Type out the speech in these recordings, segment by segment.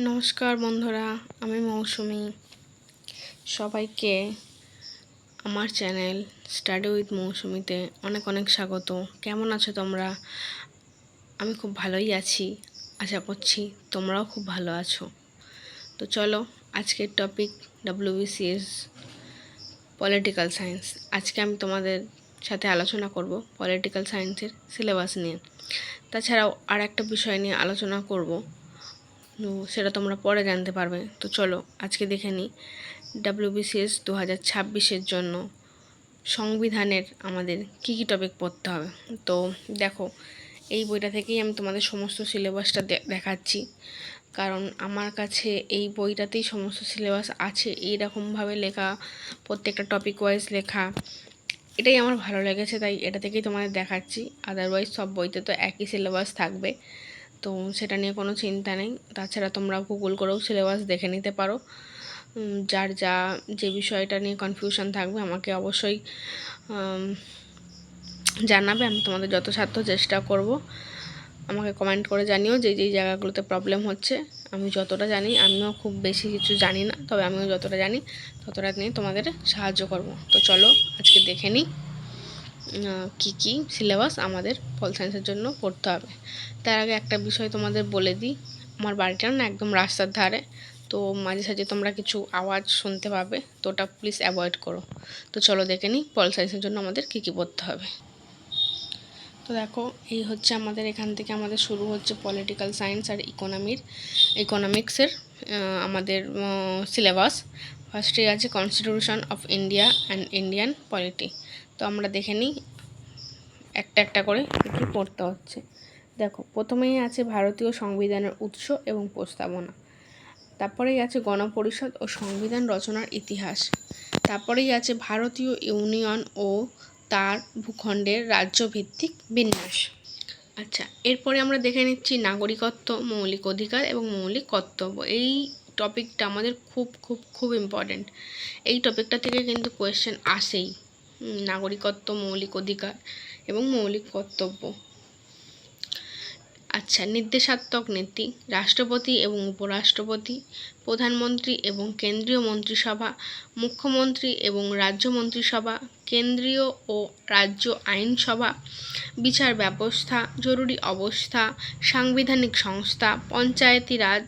নমস্কার বন্ধুরা, আমি মৌসুমি। সবাইকে আমার চ্যানেল স্টাডি উইথ মৌসুমিতে অনেক অনেক স্বাগত। কেমন আছো তোমরা? আমি খুব ভালোই আছি, আশা করছি তোমরাও খুব ভালো আছো। তো চলো, আজকের টপিক WBCS পলিটিক্যাল সায়েন্স। আজকে আমি তোমাদের সাথে আলোচনা করব পলিটিক্যাল সায়েন্সের সিলেবাস নিয়ে। তাছাড়াও আর একটা বিষয় নিয়ে আলোচনা করব, সেটা তোমরা পরে জানতে পারবে। তো চলো আজকে দেখে নিই WBCS 2026-এর জন্য সংবিধানের আমাদের কী কী টপিক পড়তে হবে। তো দেখো, এই বইটা থেকেই আমি তোমাদের সমস্ত সিলেবাসটা দেখাচ্ছি, কারণ আমার কাছে এই বইটাতেই সমস্ত সিলেবাস আছে, এইরকমভাবে লেখা, প্রত্যেকটা টপিক ওয়াইজ লেখা। এটাই আমার ভালো লেগেছে, তাই এটা থেকেই তোমাদের দেখাচ্ছি। আদারওয়াইজ সব বইতে তো একই সিলেবাস থাকবে, তো সেটা নিয়ে কোনো চিন্তা নেই। তাছাড়া তোমরা গুগল করেও সিলেবাস দেখে নিতে পারো। যার যে বিষয়টা নিয়ে কনফিউশন থাকবে আমাকে অবশ্যই জানাবে। আমি তোমাদের যথাসাধ্য চেষ্টা করব। আমাকে কমেন্ট করে জানিও যে যেই জায়গাগুলোতে প্রবলেম হচ্ছে। আমি যতটা জানি, আমিও খুব বেশি কিছু জানি না, তবে আমিও যতটা জানি ততটা নিয়ে তোমাদের সাহায্য করব। তো চলো আজকে দেখে নিই কী কী সিলেবাস আমাদের পল সায়েন্সের জন্য পড়তে হবে। তার আগে একটা বিষয় তোমাদের বলে দিই, আমার বাড়িটা না একদম রাস্তার ধারে, তো মাঝে সাঝে তোমরা কিছু আওয়াজ শুনতে পাবে, তো ওটা প্লিজ অ্যাভয়েড করো। তো চলো দেখে নিই পল সায়েন্সের জন্য আমাদের কী কী পড়তে হবে। তো দেখো, এই হচ্ছে আমাদের, এখান থেকে আমাদের শুরু হচ্ছে পলিটিক্যাল সায়েন্স আর ইকোনমিক্সের আমাদের সিলেবাস। ফার্স্টে আছে constitution of India and Indian polity. তো আমরা দেখে নিই একটা একটা করে কী পড়তে হচ্ছে। দেখো, প্রথমেই আছে ভারতীয় সংবিধানের উৎস এবং প্রস্তাবনা। তারপরেই আছে গণপরিষদ ও সংবিধান রচনার ইতিহাস। তারপরেই আছে ভারতীয় ইউনিয়ন ও তার ভূখণ্ডের রাজ্যভিত্তিক বিন্যাস। আচ্ছা, এরপরে আমরা দেখে নিচ্ছি নাগরিকত্ব, মৌলিক অধিকার এবং মৌলিক কর্তব্য। এই টপিকটা আমাদের খুব খুব খুব ইম্পর্ট্যান্ট। এই টপিকটা থেকে কিন্তু কোয়েশ্চেন আসেই, নাগরিকত্ব, মৌলিক অধিকার এবং মৌলিক কর্তব্য। আচ্ছা, নির্দেশাত্মক নীতি, রাষ্ট্রপতি এবং উপরাষ্ট্রপতি, প্রধানমন্ত্রী এবং কেন্দ্রীয় মন্ত্রিসভা, মুখ্যমন্ত্রী এবং রাজ্য মন্ত্রিসভা, কেন্দ্রীয় ও রাজ্য আইনসভা, বিচার ব্যবস্থা, জরুরি অবস্থা, সাংবিধানিক সংস্থা, পঞ্চায়েতি রাজ,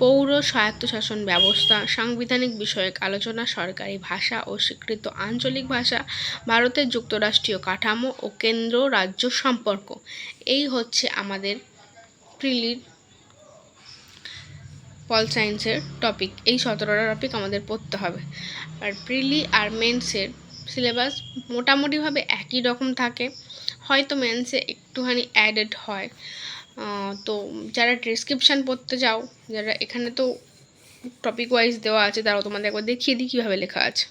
পৌর স্বায়ত্তশাসন ব্যবস্থা, সাংবিধানিক বিষয়ক আলোচনা, সরকারি ভাষা ও স্বীকৃত আঞ্চলিক ভাষা, ভারতের যুক্তরাষ্ট্রীয় কাঠামো ও কেন্দ্র রাজ্য সম্পর্ক। এই হচ্ছে আমাদের প্রিলির পল সায়েন্সের টপিক। এই 17টা টপিক আমাদের পড়তে হবে। আর প্রিলি আর মেন্সের সিলেবাস মোটামুটিভাবে একই রকম থাকে, হয়তো মেন্সে একটুখানি অ্যাডেড হয়। তো যারা ডেসক্রিপশান পড়তে যাও, যারা এখানে তো টপিক ওয়াইজ দেওয়া আছে, তারাও তোমাদের একবার দেখিয়ে দিই কীভাবে লেখা আছে।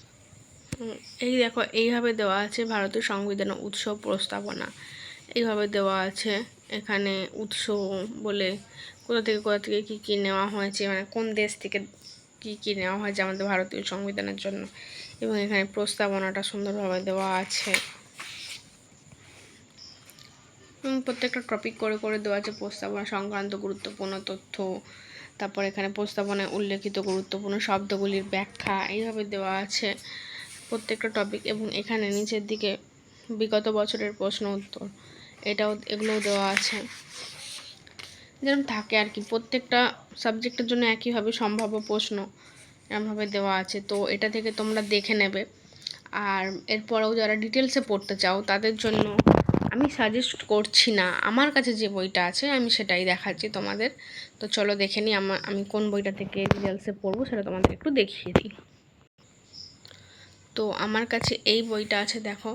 এই দেখো, এইভাবে দেওয়া আছে ভারতীয় সংবিধানের উৎস প্রস্তাবনা, এইভাবে দেওয়া আছে। এখানে উৎস বলে কোথা থেকে কী কী নেওয়া হয়েছে, মানে কোন দেশ থেকে কী কী নেওয়া হয়েছে আমাদের ভারতীয় সংবিধানের জন্য, এবং এখানে প্রস্তাবনাটা সুন্দরভাবে দেওয়া আছে। এবং প্রত্যেকটা টপিক করে করে দেওয়া আছে প্রস্তাবনা সংক্রান্ত গুরুত্বপূর্ণ তথ্য। তারপর এখানে প্রস্তাবনায় উল্লেখিত গুরুত্বপূর্ণ শব্দগুলির ব্যাখ্যা, এইভাবে দেওয়া আছে প্রত্যেকটা টপিক। এবং এখানে নিচের দিকে বিগত বছরের প্রশ্ন উত্তর, এগুলোও দেওয়া আছে, যেরকম থাকে আর কি। প্রত্যেকটা সাবজেক্টের জন্য একইভাবে সম্ভাব্য প্রশ্ন এরমভাবে দেওয়া আছে, তো এটা থেকে তোমরা দেখে নেবে। আর এরপরেও যারা ডিটেলসে পড়তে চাও তাদের জন্য আমি সাজেস্ট করছি না, আমার কাছে যে বইটা আছে আমি সেটাই দেখাচ্ছি তোমাদের। তো চলো দেখে নিই আমি কোন বইটা থেকে ডিটেলসে পড়বো, সেটা তোমাদের একটু দেখিয়ে দিই। তো আমার কাছে এই বইটা আছে, দেখো,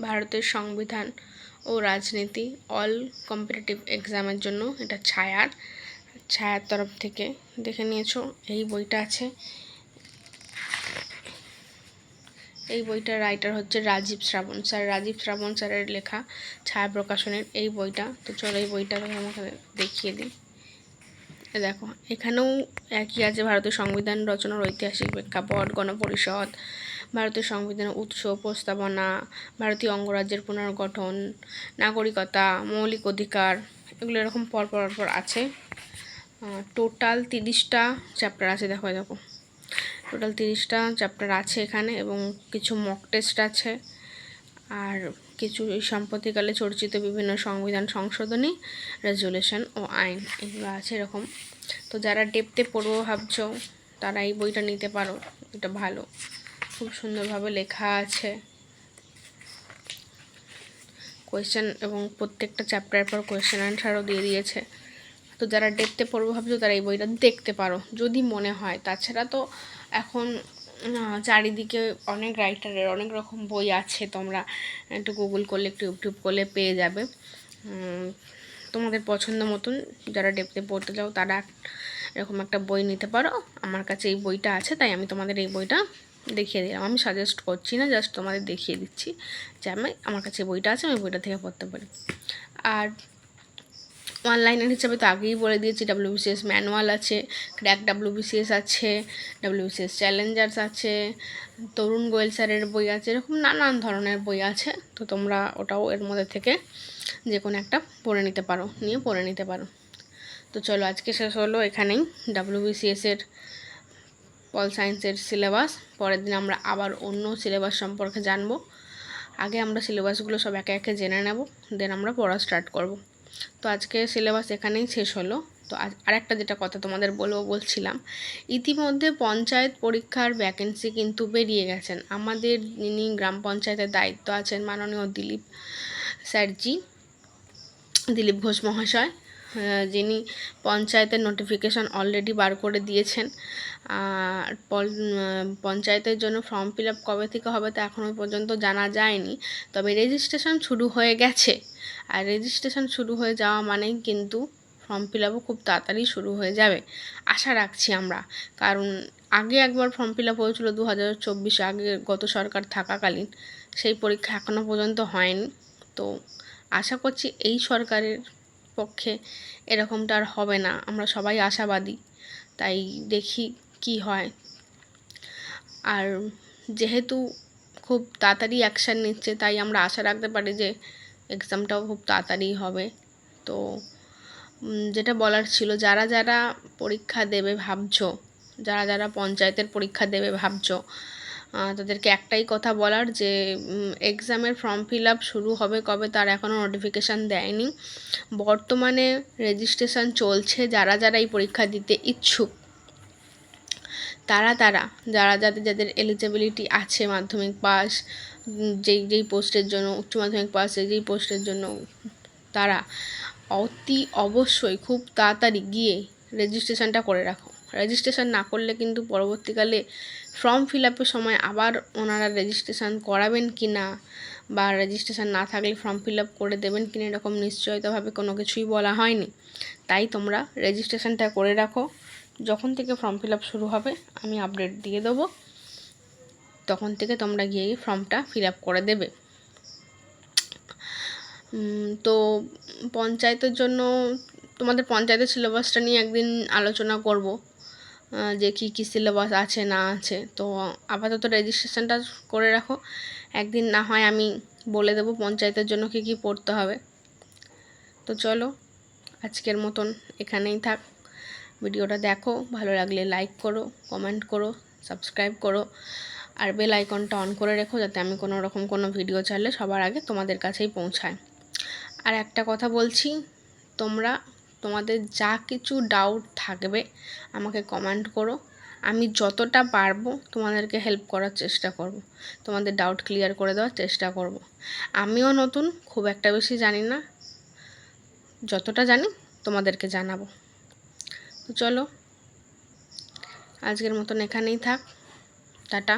ভারতের সংবিধান ও রাজনীতি অল কম্পিটিটিভ এক্সামের জন্য। এটা ছায়ার তরফ থেকে দেখে নিয়েছো, এই বইটা আছে। এই বইটার রাইটার হচ্ছে রাজীব শ্রাবণ স্যারের লেখা, ছায়া প্রকাশনের এই বইটা। তো চলো এই বইটা আমাকে দেখিয়ে দিই। দেখো, এখানেও একই আছে, ভারতের সংবিধান রচনার ঐতিহাসিক প্রেক্ষাপট, গণপরিষদ, ভারতের সংবিধানের উৎস, প্রস্তাবনা, ভারতীয় অঙ্গরাজ্যের পুনর্গঠন, নাগরিকতা, মৌলিক অধিকার, এগুলো এরকম পরপর আছে। টোটাল 30টা চ্যাপ্টার আছে। দেখো টোটাল 30টা চ্যাপ্টার আছে এখানে, এবং কিছু মক টেস্ট আছে, আর কিছু সাম্প্রতিককালে চর্চিত বিভিন্ন সংবিধান সংশোধনী, রেজুলেশন ও আইন, এগুলো আছে এরকম। তো যারা ডেপথে পড়বো ভাবছো তারা এই বইটা নিতে পারো, এটা ভালো, খুব সুন্দরভাবে লেখা আছে কোয়েশ্চেন, এবং প্রত্যেকটা চ্যাপ্টারের পর কোয়েশ্চেন অ্যান্সারও দিয়ে দিয়েছে। তো যারা ডেপথে পড়বো ভাবছো তারা এই বইটা দেখতে পারো যদি মনে হয়। তাছাড়া তো এখন চারিদিকে অনেক রাইটারের অনেক রকম বই আছে, তোমরা একটু গুগল করলে একটু ইউটিউব করলে পেয়ে যাবে। তোমাদের পছন্দ মতন যারা ডেপথে পড়তে চাও তারা এরকম একটা বই নিতে পারো। আমার কাছে এই বইটা আছে, তাই আমি তোমাদের এই বইটা দেখিয়ে দিলাম। আমি সাজেস্ট করছি না, জাস্ট তোমাদের দেখিয়ে দিচ্ছি যে আমার কাছে বইটা আছে, আমি বইটা থেকে পড়তে পারি। আর অনলাইনের হিসাবে তো আগেই বলে দিয়েছি, WBCS ম্যানুয়াল আছে, ক্র্যাক WBCS আছে, WBCS চ্যালেঞ্জার্স আছে, তরুণ গোয়েল স্যারের বই আছে, এরকম নানান ধরনের বই আছে। তো তোমরা ওটাও এর মধ্যে থেকে যে কোনো একটা পড়ে নিতে পারো। তো চলো, আজকে শেষ হলো এখানেই WBCS পল সায়েন্সের সিলেবাস। পরের দিন আমরা আবার অন্য সিলেবাস সম্পর্কে জানবো। আগে আমরা সিলেবাসগুলো সব একে একে জেনে নেব, দেন আমরা পড়া স্টার্ট করব। তো আজকে সিলেবাস এখানেই শেষ হলো। তো আরেকটা যেটা কথা তোমাদের বলছিলাম, ইতিমধ্যে পঞ্চায়েত পরীক্ষার ভ্যাকেন্সি কিন্তু বেরিয়ে গেছেন। আমাদের যিনি গ্রাম পঞ্চায়েতের দায়িত্ব আছেন মাননীয় দিলীপ ঘোষ মহাশয়, যিনি পঞ্চায়েতের নোটিফিকেশন অলরেডি বার করে দিয়েছেন। আর পঞ্চায়েতের জন্য ফর্ম ফিল আপ কবে থেকে হবে তা এখনও পর্যন্ত জানা যায়নি, তবে রেজিস্ট্রেশন শুরু হয়ে গেছে। আর রেজিস্ট্রেশন শুরু হয়ে যাওয়া মানেই কিন্তু ফর্ম ফিল আপও খুব তাড়াতাড়ি শুরু হয়ে যাবে, আশা রাখছি আমরা। কারণ আগে একবার ফর্ম ফিল আপ হয়েছিল 2024, আগে গত সরকার থাকাকালীন, সেই পরীক্ষা এখনও পর্যন্ত হয়নি। তো আশা করছি এই সরকারের পক্ষে এরকমটা আর হবে না, আমরা সবাই আশাবাদী, তাই দেখি কি হয়। আর যেহেতু খুব তাড়াতাড়ি অ্যাকশান নিচ্ছে, তাই আমরা আশা রাখতে পারি যে এক্সামটাও খুব তাড়াতাড়ি হবে। তো যেটা বলার ছিল, যারা পরীক্ষা দেবে ভাবছো, যারা পঞ্চায়েতের পরীক্ষা দেবে ভাবছো, তাদেরকে একটাই কথা বলার যে এক্সামের ফর্ম ফিল আপ শুরু হবে কবে তার এখনও নোটিফিকেশান দেয়নি। বর্তমানে রেজিস্ট্রেশন চলছে। যারা এই পরীক্ষা দিতে ইচ্ছুক তারা যাদের এলিজিবিলিটি আছে, মাধ্যমিক পাস, যেই পোস্টের জন্য, উচ্চ মাধ্যমিক পাস যেই পোস্টের জন্য, তারা অতি অবশ্যই খুব তাড়াতাড়ি গিয়ে রেজিস্ট্রেশনটা করে রাখো। রেজিস্ট্রেশন না করলে কিন্তু পরবর্তীকালে ফর্ম ফিল আপের সময় আবার ওনারা রেজিস্ট্রেশন করাবেন কি না, বা রেজিস্ট্রেশন না থাকলে ফর্ম ফিল আপ করে দেবেন কিনা, এরকম নিশ্চয়তাভাবে কোনো কিছুই বলা হয়নি। তাই তোমরা রেজিস্ট্রেশনটা করে রাখো। যখন থেকে ফর্ম ফিল আপ শুরু হবে আমি আপডেট দিয়ে দেবো, তখন থেকে তোমরা গিয়ে ফর্মটা ফিল আপ করে দেবে। তো পঞ্চায়েতের জন্য তোমাদের পঞ্চায়েতের সিলেবাসটা নিয়ে একদিন আলোচনা করব, যে কী সিলেবাস আছে না আছে। তো আপাতত রেজিস্ট্রেশনটা করে রাখো, একদিন না হয় আমি বলে দেবো পঞ্চায়েতের জন্য কী পড়তে হবে। তো চলো, আজকের মতন এখানেই থাক। ভিডিওটা দেখো, ভালো লাগলে লাইক করো, কমেন্ট করো, সাবস্ক্রাইব করো, আর বেল আইকনটা অন করে রেখো, যাতে আমি কোনো ভিডিও চাইলে সবার আগে তোমাদের কাছেই পৌঁছায়। আর একটা কথা বলছি, তোমাদের যা কিছু ডাউট থাকবে আমাকে কমেন্ট করো, আমি যতটা পারবো তোমাদেরকে হেল্প করার চেষ্টা করব, তোমাদের ডাউট ক্লিয়ার করে দেওয়ার চেষ্টা করব। আমিও নতুন, খুব একটা বেশি জানি না, যতটা জানি তোমাদেরকে জানাবো। তো চলো, আজকের মতন এখানেই থাক, টাটা।